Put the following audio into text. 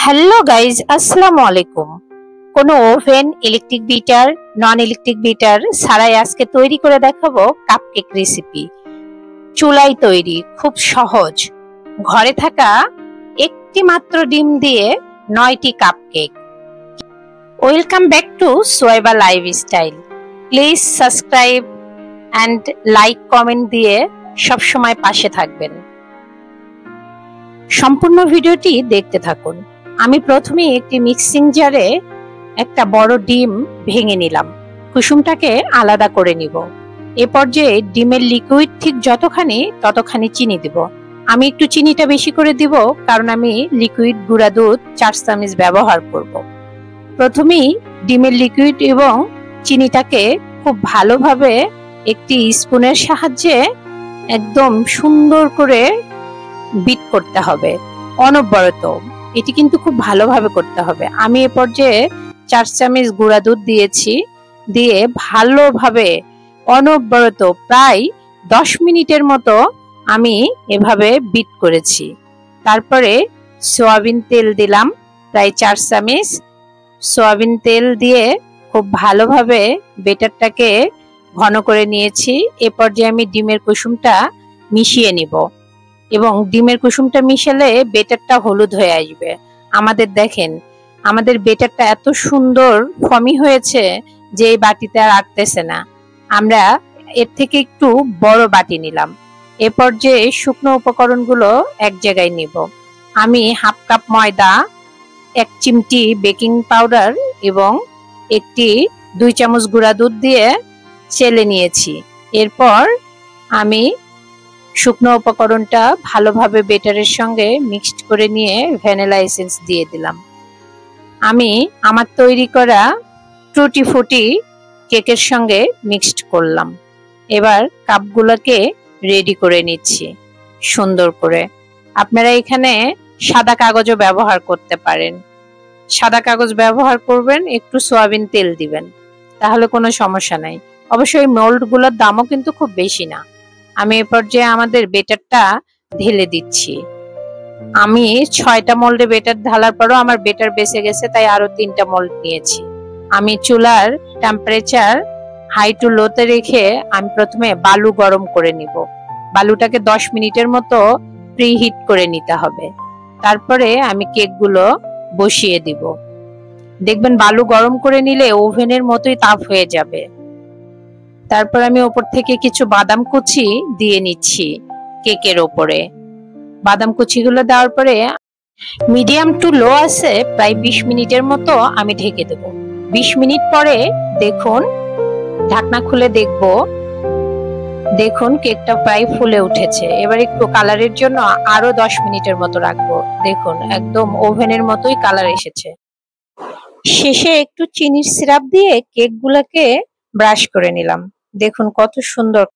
Hello guys, আসসালামু আলাইকুম। কোনো ওভেন, ইলেকট্রিক বিটার, নন ইলেকট্রিক বিটার ছাড়াই আজকে তৈরি করে দেখাবো কাপকেক রেসিপি। চুলায় তৈরি, খুব সহজ। ঘরে থাকা একটি মাত্র ডিম দিয়ে 9টি cupcake. Welcome back to Soyeba lifestyle. Please subscribe and like comment দিয়ে সবসময় পাশে থাকবেন। সম্পূর্ণ ভিডিওটি দেখতে থাকুন। আমি প্রথমে একটি মিক্সিং জারে একটা বড় ডিম ভেঙে নিলাম। কুসুমটাকে আলাদা করে নিব। এ পর্যায়ে ডিমের লিকুইড ঠিক ততখানি চিনি দিব। আমি একটু চিনিটা বেশি করে দিব, কারণ আমি লিকুইড গুঁড়া দুধ 4 চামচ ব্যবহার করব। প্রথমেই ডিমের লিকুইড এবং চিনিটাকে খুব ভালোভাবে একটি স্পুনের সাহায্যে একদম সুন্দর করে বিট করতে হবে, অনবরত। এটি কিন্তু খুব ভালোভাবে করতে হবে। আমি এ পর্যায়ে 4 চামচ গুঁড়া দুধ দিয়েছি, দিয়ে ভালোভাবে অনবরত প্রায় 10 মিনিটের মতো আমি এভাবে বিট করেছি। তারপরে সয়াবিন তেল দিলাম প্রায় 4 চামচ। সয়াবিন তেল দিয়ে খুব ভালোভাবে বেটারটাকে ঘন করে নিয়েছি। এ পর্যায়ে আমি ডিমের কুসুমটা মিশিয়ে নিব, এবং ডিমের কুসুমটা মিশালে বেটারটা হলুদ হয়ে আসবে। দেখেন আমাদের বেটারটা এত সুন্দর ফমি হয়েছে যে এই বাটিতে আর আটতেছে না। আমরা এর থেকে একটু বড় বাটি নিলাম। এ পর্যায়ে শুকনো উপকরণগুলো এক জায়গায় নিব। আমি হাফ কাপ ময়দা, 1 চিমটি বেকিং পাউডার এবং 2 চামচ গুঁড়া দুধ দিয়ে চেলে নিয়েছি। এরপর আমি শুকনো উপকরণটা ভালোভাবে বেটারের সঙ্গে মিক্সড করে নিয়ে ভ্যানিলা এসেন্স দিয়ে দিলাম। আমি আমার তৈরি করা টুটি ফুটি কেকের সঙ্গে মিক্সড করলাম। এবার কাপগুলোকে রেডি করে নিচ্ছি সুন্দর করে। আপনারা এখানে সাদা কাগজও ব্যবহার করতে পারেন। সাদা কাগজ ব্যবহার করবেন, একটু সয়াবিন তেল দিবেন, তাহলে কোনো সমস্যা নাই। অবশ্যই মোল্ডগুলোর দামও কিন্তু খুব বেশি না। আমি এ পর্যায়ে আমাদের বেটারটা ঢেলে দিচ্ছি। আমি 6টা মোল্ডে বেটার ঢালার পরও আমার বেটার বেঁচে গেছে, তাই আরো 3টা মোল্ড নিয়েছি। আমি চুলার টেম্পারেচার হাই টু লোতে রেখে আমি প্রথমে বালু গরম করে নিব। বালুটাকে 10 মিনিটের মতো প্রিহিট করে নিতে হবে। তারপরে আমি কেকগুলো বসিয়ে দিব। দেখবেন বালু গরম করে নিলে ওভেনের মতোই তাপ হয়ে যাবে। তারপর আমি উপর থেকে কিছু বাদাম কুচি দিয়ে নিচ্ছি কেকের ওপরে। বাদাম কুচিগুলো দেওয়ার পরে মিডিয়াম টু লো আছে প্রায় 20 মিনিটের মতো আমি ঢেকে দেব। 20 মিনিট পরে দেখুন, ঢাকনা খুলে দেখুন কেকটা প্রায় ফুলে উঠেছে। এবার একটু কালারের জন্য আরো 10 মিনিটের মতো রাখবো। দেখুন একদম ওভেনের মতোই কালার এসেছে। শেষে একটু চিনির সিরাপ দিয়ে কেকগুলোকে ব্রাশ করে নিলাম। দেখুন কত সুন্দর